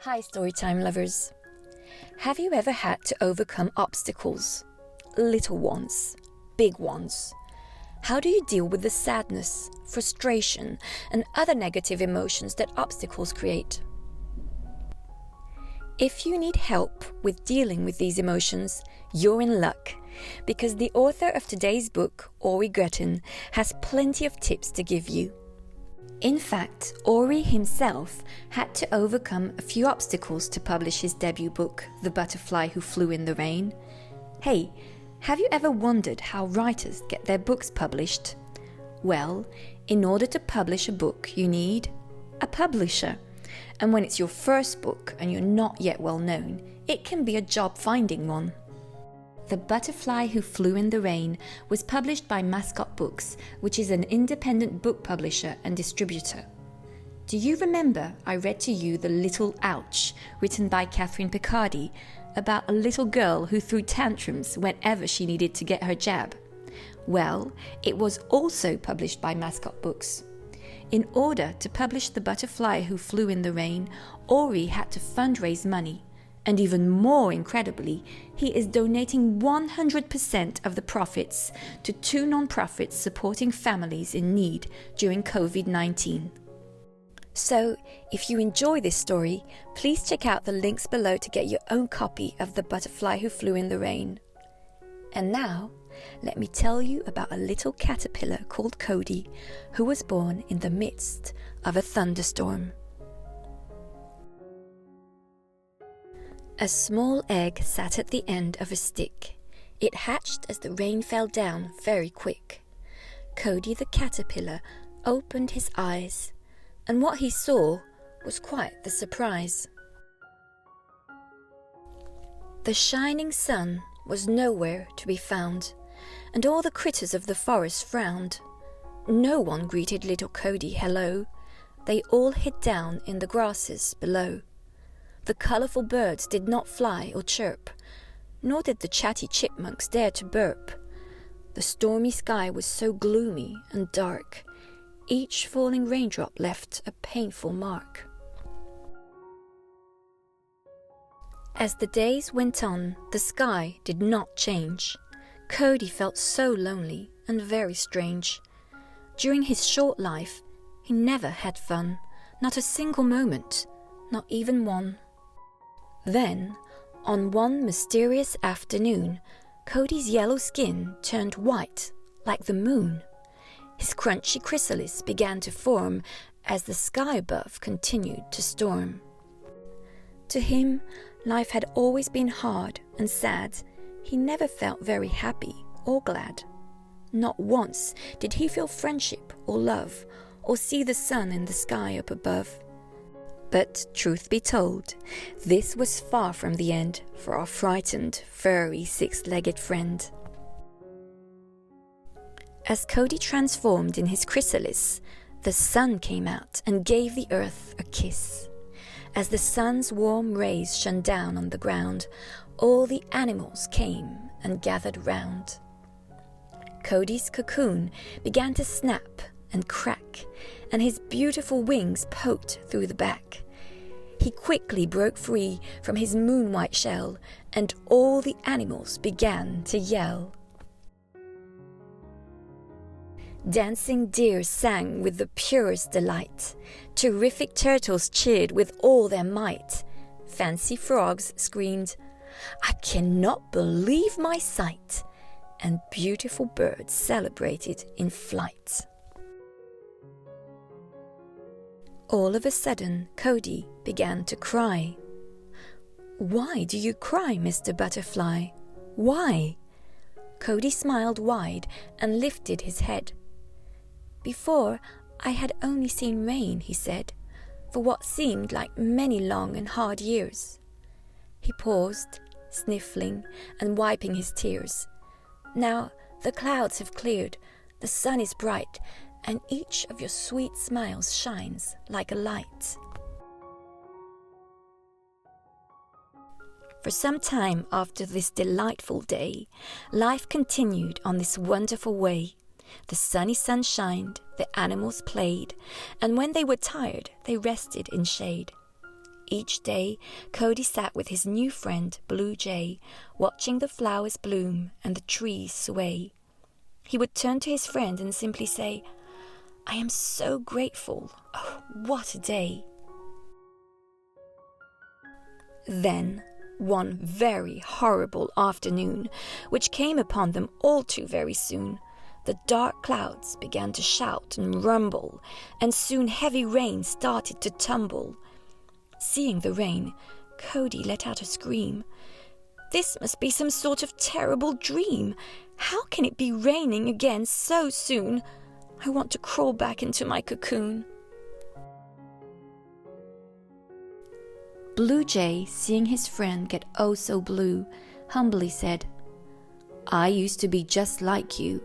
Hi Storytime lovers. Have you ever had to overcome obstacles? Little ones, big ones. How do you deal with the sadness, frustration, and other negative emotions that obstacles create? If you need help with dealing with these emotions, you're in luck, because the author of today's book, Ori Gutin, has plenty of tips to give you. In fact, Ori himself had to overcome a few obstacles to publish his debut book, The Butterfly Who Flew in the Rain. Hey, have you ever wondered how writers get their books published? Well, in order to publish a book, you need a publisher. And when it's your first book and you're not yet well known, it can be a job finding one. The Butterfly Who Flew in the Rain was published by Mascot Books, which is an independent book publisher and distributor. Do you remember I read to you The Little Ouch, written by Catherine Picardi, about a little girl who threw tantrums whenever she needed to get her jab? Well, it was also published by Mascot Books. In order to publish The Butterfly Who Flew in the Rain, Ori had to fundraise money. And even more incredibly, he is donating 100% of the profits to two non-profits supporting families in need during COVID-19. So, if you enjoy this story, please check out the links below to get your own copy of The Butterfly Who Flew in the Rain. And now, let me tell you about a little caterpillar called Cody, who was born in the midst of a thunderstorm. A small egg sat at the end of a stick. It hatched as the rain fell down very quick. Cody the caterpillar opened his eyes, and what he saw was quite the surprise. The shining sun was nowhere to be found, and all the critters of the forest frowned. No one greeted little Cody hello. They all hid down in the grasses below. The colourful birds did not fly or chirp, nor did the chatty chipmunks dare to burp. The stormy sky was so gloomy and dark, each falling raindrop left a painful mark. As the days went on, the sky did not change. Cody felt so lonely and very strange. During his short life, he never had fun, not a single moment, not even one. Then, on one mysterious afternoon, Cody's yellow skin turned white like the moon. His crunchy chrysalis began to form as the sky above continued to storm. To him, life had always been hard and sad. He never felt very happy or glad. Not once did he feel friendship or love, or see the sun in the sky up above. But truth be told, this was far from the end for our frightened, furry, six-legged friend. As Cody transformed in his chrysalis, the sun came out and gave the earth a kiss. As the sun's warm rays shone down on the ground, all the animals came and gathered round. Cody's cocoon began to snap and crack, and his beautiful wings poked through the back. He quickly broke free from his moon-white shell, and all the animals began to yell. Dancing deer sang with the purest delight. Terrific turtles cheered with all their might. Fancy frogs screamed, "I cannot believe my sight!" And beautiful birds celebrated in flight. All of a sudden, Cody began to cry. "Why do you cry, Mr. Butterfly? Why?" Cody smiled wide and lifted his head. "Before, I had only seen rain," he said, "for what seemed like many long and hard years." He paused, sniffling and wiping his tears. "Now the clouds have cleared, the sun is bright, and each of your sweet smiles shines like a light." For some time after this delightful day, life continued on this wonderful way. The sunny sun shined, the animals played, and when they were tired, they rested in shade. Each day, Cody sat with his new friend, Blue Jay, watching the flowers bloom and the trees sway. He would turn to his friend and simply say, "I am so grateful. Oh, what a day." Then, one very horrible afternoon, which came upon them all too very soon, the dark clouds began to shout and rumble, and soon heavy rain started to tumble. Seeing the rain, Cody let out a scream. "This must be some sort of terrible dream. How can it be raining again so soon? I want to crawl back into my cocoon." Blue Jay, seeing his friend get oh so blue, humbly said, "I used to be just like you.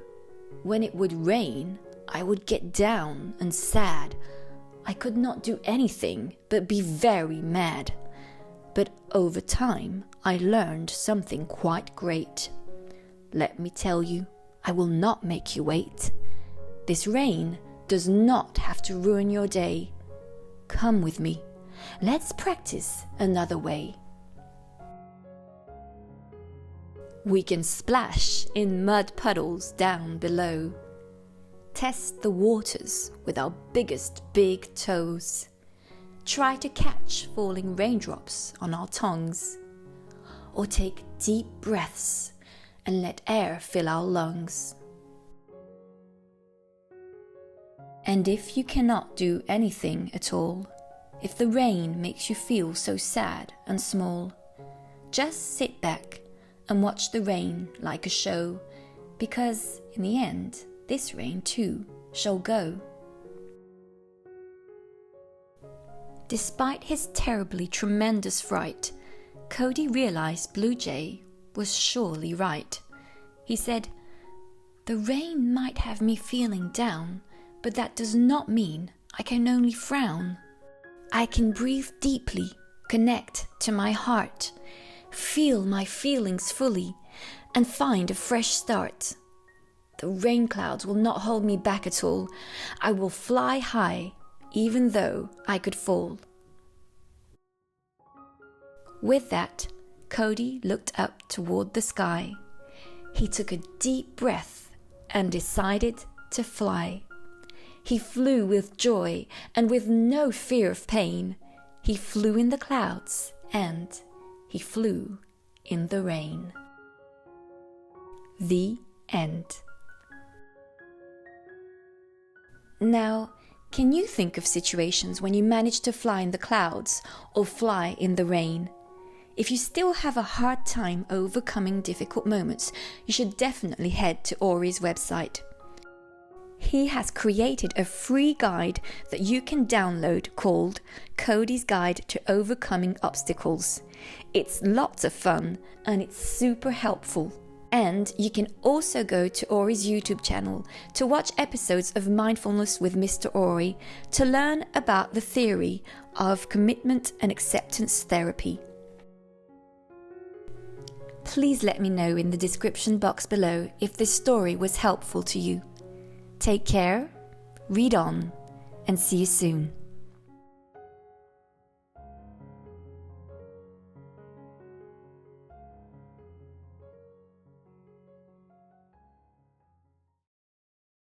When it would rain, I would get down and sad. I could not do anything but be very mad. But over time, I learned something quite great. Let me tell you, I will not make you wait. This rain does not have to ruin your day. Come with me. Let's practice another way. We can splash in mud puddles down below. Test the waters with our biggest big toes. Try to catch falling raindrops on our tongues. Or take deep breaths and let air fill our lungs. And if you cannot do anything at all, if the rain makes you feel so sad and small, just sit back and watch the rain like a show, because in the end, this rain too shall go. Despite his terribly tremendous fright, Cody realized Blue Jay was surely right. He said, "The rain might have me feeling down, but that does not mean I can only frown. I can breathe deeply, connect to my heart, feel my feelings fully, and find a fresh start. The rain clouds will not hold me back at all. I will fly high, even though I could fall." With that, Cody looked up toward the sky. He took a deep breath and decided to fly. He flew with joy and with no fear of pain. He flew in the clouds and he flew in the rain. The end. Now, can you think of situations when you managed to fly in the clouds or fly in the rain? If you still have a hard time overcoming difficult moments, you should definitely head to Ori's website. He has created a free guide that you can download called Cody's Guide to Overcoming Obstacles. It's lots of fun and it's super helpful. And you can also go to Ori's YouTube channel to watch episodes of Mindfulness with Mr. Ori to learn about the theory of commitment and acceptance therapy. Please let me know in the description box below if this story was helpful to you. Take care, read on, and see you soon.